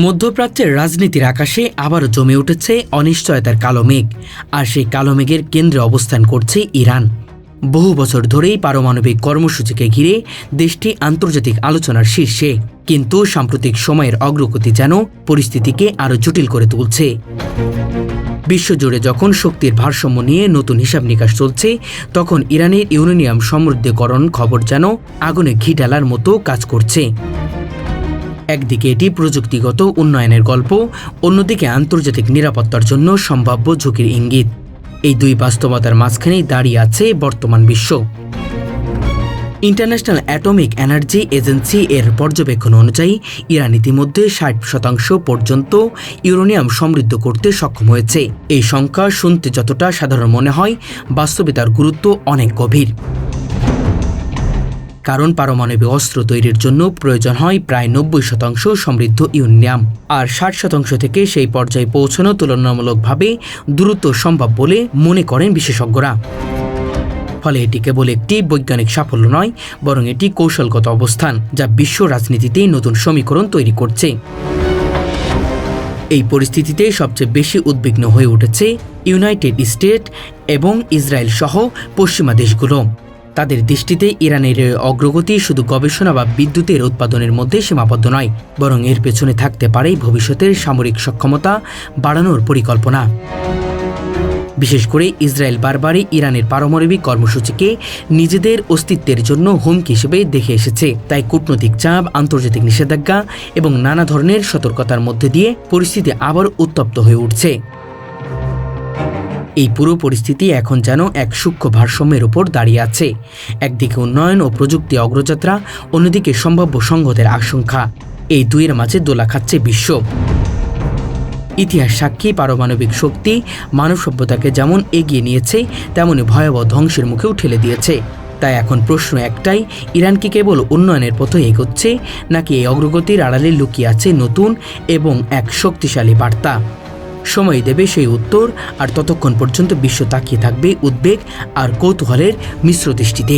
মধ্যপ্রাচ্যের রাজনীতির আকাশে আবারও জমে উঠেছে অনিশ্চয়তার কালো মেঘ, আর সেই কালো মেঘের কেন্দ্রে অবস্থান করছে ইরান। বহু বছর ধরেই পারমাণবিক কর্মসূচিকে ঘিরে দেশটি আন্তর্জাতিক আলোচনার শীর্ষে, কিন্তু সাম্প্রতিক সময়ের অগ্রগতি যেন পরিস্থিতিকে আরও জটিল করে তুলছে। বিশ্বজুড়ে যখন শক্তির ভারসাম্য নিয়ে নতুন হিসাব নিকাশ চলছে, তখন ইরানের ইউরেনিয়াম সমৃদ্ধকরণ খবর যেন আগুনে ঘি ঢালার মতো কাজ করছে। একদিকে এটি প্রযুক্তিগত উন্নয়নের গল্প, অন্যদিকে আন্তর্জাতিক নিরাপত্তার জন্য সম্ভাব্য ঝুঁকির ইঙ্গিত। এই দুই বাস্তবতার মাঝখানেই দাঁড়িয়ে আছে বর্তমান বিশ্ব। ইন্টারন্যাশনাল অ্যাটমিক এনার্জি এজেন্সি এর পর্যবেক্ষণ অনুযায়ী ইরান ইতিমধ্যে 60% পর্যন্ত ইউরেনিয়াম সমৃদ্ধ করতে সক্ষম হয়েছে। এই সংখ্যা শুনতে যতটা সাধারণ মনে হয়, বাস্তবে তার গুরুত্ব অনেক গভীর। কারণ পারমাণবিক অস্ত্র তৈরির জন্য প্রয়োজন হয় প্রায় 90% সমৃদ্ধ ইউরেনিয়াম, আর 60% থেকে সেই পর্যায়ে পৌঁছানো তুলনামূলকভাবে দ্রুত সম্ভব বলে মনে করেন বিশেষজ্ঞরা। ফলে এটি কেবল একটি বৈজ্ঞানিক সাফল্য নয়, বরং এটি কৌশলগত অবস্থান যা বিশ্ব রাজনীতিতে নতুন সমীকরণ তৈরি করছে। এই পরিস্থিতিতে সবচেয়ে বেশি উদ্বিগ্ন হয়ে উঠেছে ইউনাইটেড স্টেট এবং ইসরায়েল সহ পশ্চিমা দেশগুলো। তাদের দৃষ্টিতে ইরানের অগ্রগতি শুধু গবেষণা বা বিদ্যুতের উৎপাদনের মধ্যে সীমাবদ্ধ নয়, বরং এর পেছনে থাকতে পারে ভবিষ্যতের সামরিক সক্ষমতা বাড়ানোর পরিকল্পনা। বিশেষ করে ইসরায়েল বারবারই ইরানের পারমাণবিক কর্মসূচিকে নিজেদের অস্তিত্বের জন্য হুমকি হিসেবে দেখে এসেছে। তাই কূটনৈতিক চাপ, আন্তর্জাতিক নিষেধাজ্ঞা এবং নানা ধরনের সতর্কতার মধ্যে দিয়ে পরিস্থিতি আবার উত্তপ্ত হয়ে উঠছে। এই পুরো পরিস্থিতি এখন যেন এক সূক্ষ্ম ভারসাম্যের উপর দাঁড়িয়ে আছে। একদিকে উন্নয়ন ও প্রযুক্তি অগ্রযাত্রা, অন্যদিকে সম্ভাব্য সংঘাতের আশঙ্কা। এই দুইয়ের মাঝে দোলা খাচ্ছে বিশ্ব। ইতিহাস সাক্ষী, পারমাণবিক শক্তি মানব সভ্যতাকে যেমন এগিয়ে নিয়েছে, তেমনি ভয়াবহ ধ্বংসের মুখেও ঠেলে দিয়েছে। তাই এখন প্রশ্ন একটাই, ইরান কি কেবল উন্নয়নের পথে এগোচ্ছে, নাকি এই অগ্রগতির আড়ালে লুকিয়ে আছে নতুন এবং এক শক্তিশালী বার্তা? সময় দেবে সেই উত্তর, আর ততক্ষণ পর্যন্ত বিশ্ব তাকিয়ে থাকবে উদ্বেগ আর কৌতূহলের মিশ্র দৃষ্টিতে।